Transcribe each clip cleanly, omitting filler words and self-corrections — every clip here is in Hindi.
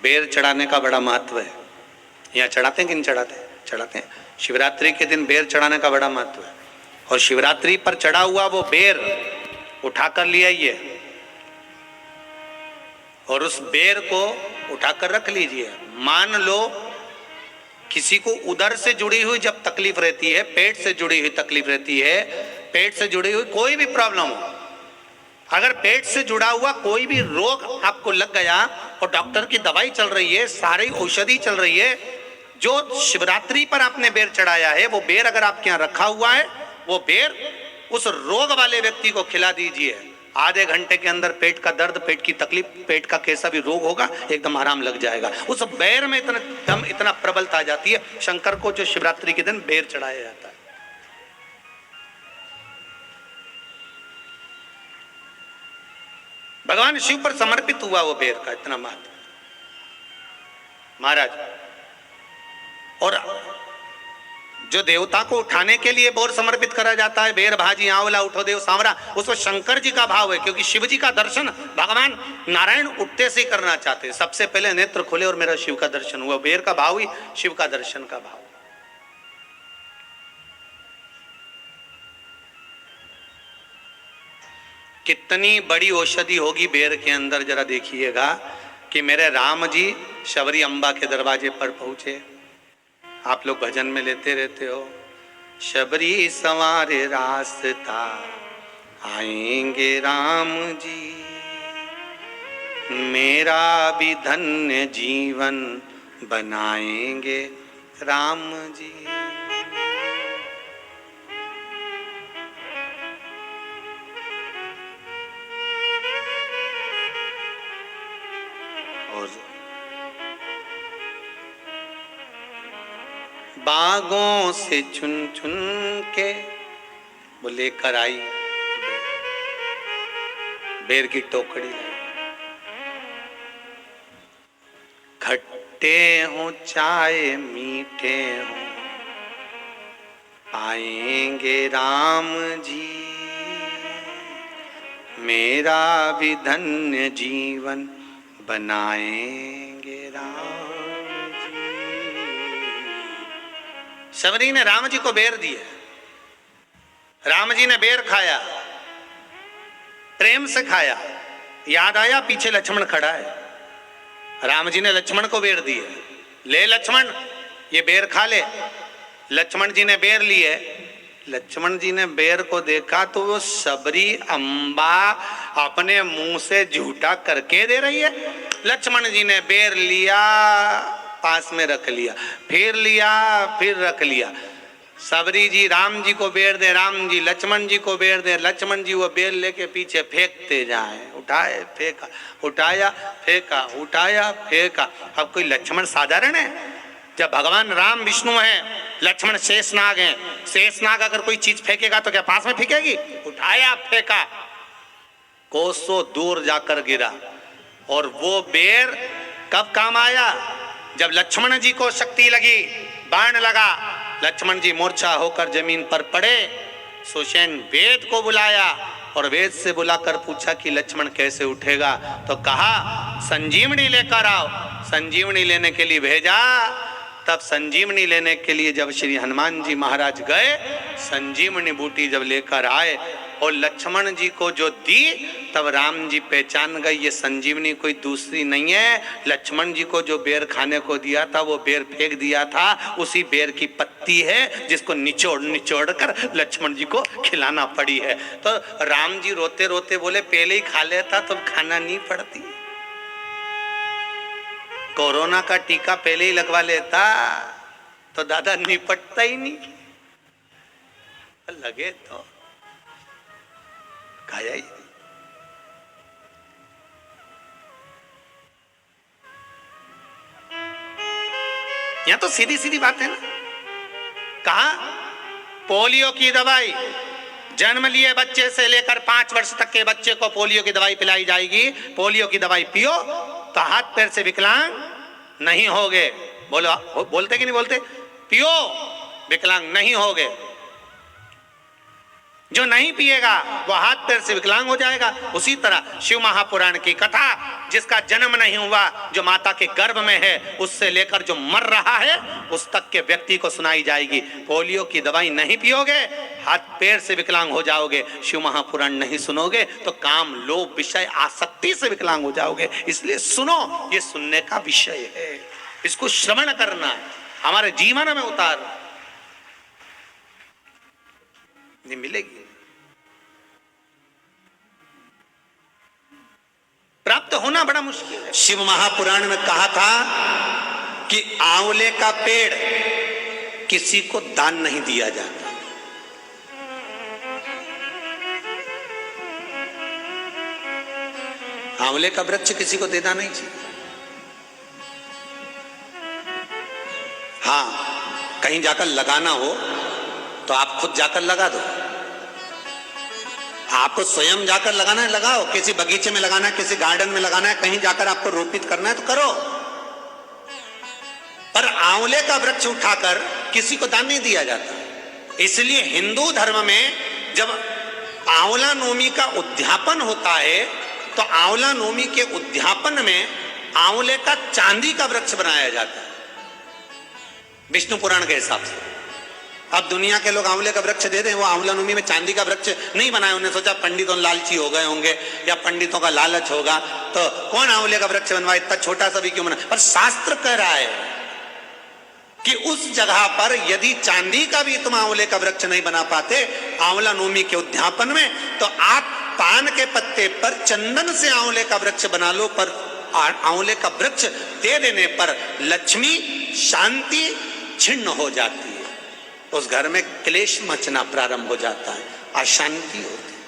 बेर चढ़ाने का बड़ा महत्व है। यहाँ चढ़ाते हैं कि नहीं चढ़ाते? चढ़ाते हैं। शिवरात्रि के दिन बेर चढ़ाने का बड़ा महत्व है। और शिवरात्रि पर चढ़ा हुआ वो बेर उठाकर ले आइए और उस बेर को उठाकर रख लीजिए। मान लो किसी को उदर से जुड़ी हुई जब तकलीफ रहती है, पेट से जुड़ी हुई तकलीफ रहती है, पेट से जुड़ी हुई कोई भी प्रॉब्लम हो, अगर पेट से जुड़ा हुआ कोई भी रोग आपको लग गया और डॉक्टर की दवाई चल रही है, सारी औषधि चल रही है, जो शिवरात्रि पर आपने बेर चढ़ाया है वो बेर अगर आपके यहाँ रखा हुआ है, वो बेर उस रोग वाले व्यक्ति को खिला दीजिए। आधे घंटे के अंदर पेट का दर्द, पेट की तकलीफ, पेट का कैसा भी रोग होगा एकदम आराम लग जाएगा। उस बेर में इतना दम, इतना प्रबलता आ जाती है। शंकर को जो शिवरात्रि के दिन बेर चढ़ाया जाता है। भगवान शिव पर समर्पित हुआ वो बेर का इतना महत्व महाराज। और जो देवता को उठाने के लिए बोर समर्पित करा जाता है, बेर भाजी आंवला उठो देव सांवरा, उसको शंकर जी का भाव है, क्योंकि शिव जी का दर्शन भगवान नारायण उठते से ही करना चाहते हैं। सबसे पहले नेत्र खोले और मेरा शिव का दर्शन हुआ। बेर का भाव ही शिव का दर्शन का भाव। कितनी बड़ी औषधि होगी बेर के अंदर, जरा देखिएगा कि मेरे राम जी शबरी अम्बा के दरवाजे पर पहुंचे। आप लोग भजन में लेते रहते हो, शबरी संवारे रास्ता आएंगे राम जी, मेरा भी धन्य जीवन बनाएंगे राम जी। बागों से चुन चुन के वो लेकर आई बेर की टोकरी लाई। खट्टे हो चाहे मीठे हो पाएंगे राम जी, मेरा भी धन्य जीवन बनाएंगे राम। शबरी ने राम जी को बेर दिया, राम जी ने बेर खाया, प्रेम से खाया। याद आया पीछे लक्ष्मण खड़ा है, राम जी ने लक्ष्मण को बेर दिए, ले लक्ष्मण ये बेर खा ले। लक्ष्मण जी ने बेर लिए। लक्ष्मण जी ने बेर को देखा तो वो शबरी अम्बा अपने मुंह से झूठा करके दे रही है। लक्ष्मण जी ने बेर लिया, पास में रख लिया, फिर लिया, फिर रख लिया। शबरी जी राम जी को बेर दे, राम जी लक्ष्मण जी को बेर दे, लक्ष्मण जी वो बेर लेके पीछे फेंकते जाए। उठाए फेंका, उठाया फेंका, उठाया फेंका। अब कोई लक्ष्मण साधारण है? जब भगवान राम विष्णु हैं, लक्ष्मण शेषनाग हैं। शेषनाग अगर कोई चीज फेंकेगा तो क्या पास में फेंकेगी? उठाया फेंका, कोसों दूर जाकर गिरा। और वो बेर कब काम आया? जब लक्ष्मण जी को शक्ति लगी, बाण लगा, लक्ष्मण जी मूर्छा होकर जमीन पर पड़े। सुषेण वेद को बुलाया और वेद से बुलाकर पूछा कि लक्ष्मण कैसे उठेगा? तो कहा संजीवनी लेकर आओ। संजीवनी लेने के लिए भेजा। तब संजीवनी लेने के लिए जब श्री हनुमान जी महाराज गए, संजीवनी बूटी जब लेकर आए और लक्ष्मण जी को जो दी, तब राम जी पहचान गए ये संजीवनी कोई दूसरी नहीं है। लक्ष्मण जी को जो बेर खाने को दिया था, वो बेर फेंक दिया था, उसी बेर की पत्ती है जिसको निचोड़ निचोड़ कर लक्ष्मण जी को खिलाना पड़ी है। तो राम जी रोते रोते बोले पहले ही खा लेता तो खाना नहीं पड़ती। कोरोना का टीका पहले ही लगवा लेता तो दादा निपटता ही नहीं। लगे तो खाया ही। यहां तो सीधी सीधी बात है ना। कहा पोलियो की दवाई जन्म लिए बच्चे से लेकर 5 वर्ष तक के बच्चे को पोलियो की दवाई पिलाई जाएगी। पोलियो की दवाई पियो तो हाथ पैर से विकलांग नहीं होगे। बोलो, बोलते कि नहीं बोलते? पियो विकलांग नहीं होगे। जो नहीं पिएगा वो हाथ पैर से विकलांग हो जाएगा। उसी तरह शिव महापुराण की कथा, जिसका जन्म नहीं हुआ, जो माता के गर्भ में है, उससे लेकर जो मर रहा है उस तक के व्यक्ति को सुनाई जाएगी। पोलियो की दवाई नहीं पियोगे, हाथ पैर से विकलांग हो जाओगे। शिव महापुराण नहीं सुनोगे तो काम, लोभ, विषय, आसक्ति से विकलांग हो जाओगे। इसलिए सुनो, ये सुनने का विषय है, इसको श्रवण करना है, हमारे जीवन में उतार ये मिलेगी। प्राप्त होना बड़ा मुश्किल है। शिव महापुराण में कहा था कि आंवले का पेड़ किसी को दान नहीं दिया जाता। आंवले का वृक्ष किसी को देना नहीं चाहिए। हाँ, कहीं जाकर लगाना हो तो आप खुद जाकर लगा दो। आपको स्वयं जाकर लगाना है, लगाओ। किसी बगीचे में लगाना है, किसी गार्डन में लगाना है, कहीं जाकर आपको रोपित करना है तो करो। पर आंवले का वृक्ष उठाकर किसी को दान नहीं दिया जाता। इसलिए हिंदू धर्म में जब आंवला नवमी का उद्यापन होता है तो आंवला नवमी के उद्यापन में आंवले का चांदी का वृक्ष बनाया जाता है विष्णु पुराण के हिसाब से। अब दुनिया के लोग आंवले का वृक्ष दे दें, वो आंवला नवमी में चांदी का वृक्ष नहीं बनाए। उन्होंने सोचा पंडितों लालची हो गए होंगे या पंडितों का लालच होगा तो कौन आंवले का वृक्ष बनवाए, इतना छोटा सा भी क्यों बना। पर शास्त्र कह रहा है कि उस जगह पर यदि चांदी का भी तुम आंवले का वृक्ष नहीं बना पाते आंवला नवमी के उद्यापन में, तो आप पान के पत्ते पर चंदन से आंवले का वृक्ष बना लो। पर आंवले का वृक्ष दे देने पर लक्ष्मी शांति छिन्न हो जाती है, उस घर में क्लेश मचना प्रारंभ हो जाता है, अशांति होती है।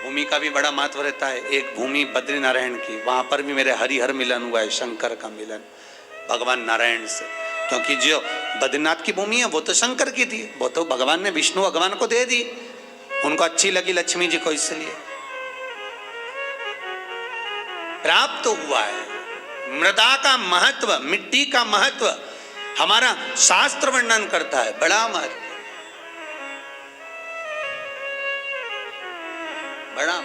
भूमि का भी बड़ा महत्व रहता है। एक भूमि बद्रीनारायण की, वहां पर भी मेरे हरिहर मिलन हुआ है, शंकर का मिलन भगवान नारायण से। क्योंकि जो बद्रीनाथ की भूमि है वो तो शंकर की थी, वो तो भगवान ने विष्णु भगवान को दे दी, उनको अच्छी लगी लक्ष्मी जी को, इसलिए प्राप्त हुआ है। मृदा का महत्व, मिट्टी का महत्व हमारा शास्त्र वर्णन करता है, बड़ा महत्व, बड़ा।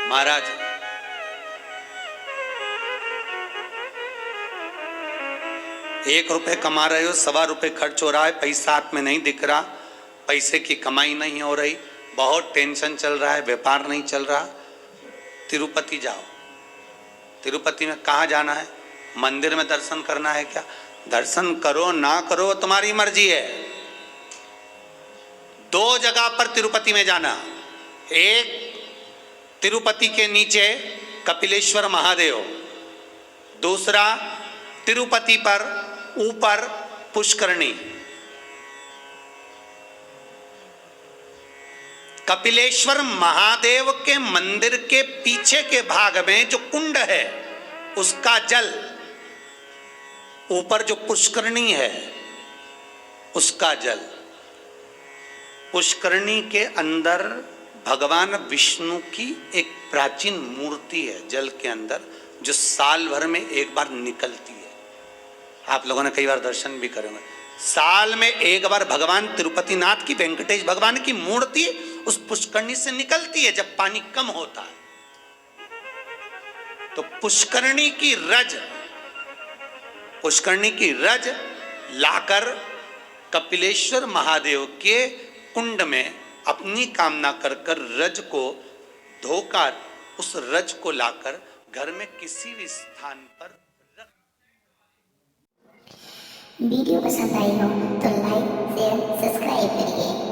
महाराज ₹1 कमा रहे हो, ₹1.25 खर्च हो रहा है, पैसा हाथ में नहीं दिख रहा, पैसे की कमाई नहीं हो रही, बहुत टेंशन चल रहा है, व्यापार नहीं चल रहा, तिरुपति जाओ। तिरुपति में कहाँ जाना है? मंदिर में दर्शन करना है क्या? दर्शन करो ना करो तुम्हारी मर्जी है। 2 जगह पर तिरुपति में जाना, एक तिरुपति के नीचे कपिलेश्वर महादेव, दूसरा तिरुपति पर ऊपर पुष्करणी। कपिलेश्वर महादेव के मंदिर के पीछे के भाग में जो कुंड है उसका जल, ऊपर जो पुष्करणी है उसका जल। पुष्करणी के अंदर भगवान विष्णु की एक प्राचीन मूर्ति है जल के अंदर, जो साल भर में एक बार निकलती है। आप लोगों ने कई बार दर्शन भी करे होंगे। साल में एक बार भगवान तिरुपति नाथ की, वेंकटेश भगवान की मूर्ति उस पुष्करणी से निकलती है जब पानी कम होता है। तो पुष्करणी की रज लाकर कपिलेश्वर महादेव के कुंड में अपनी कामना कर रज को धोकर, उस रज को लाकर घर में किसी भी स्थान पर रख। वीडियो पसंद आई हो तो लाइक, शेयर, सब्सक्राइब करिए।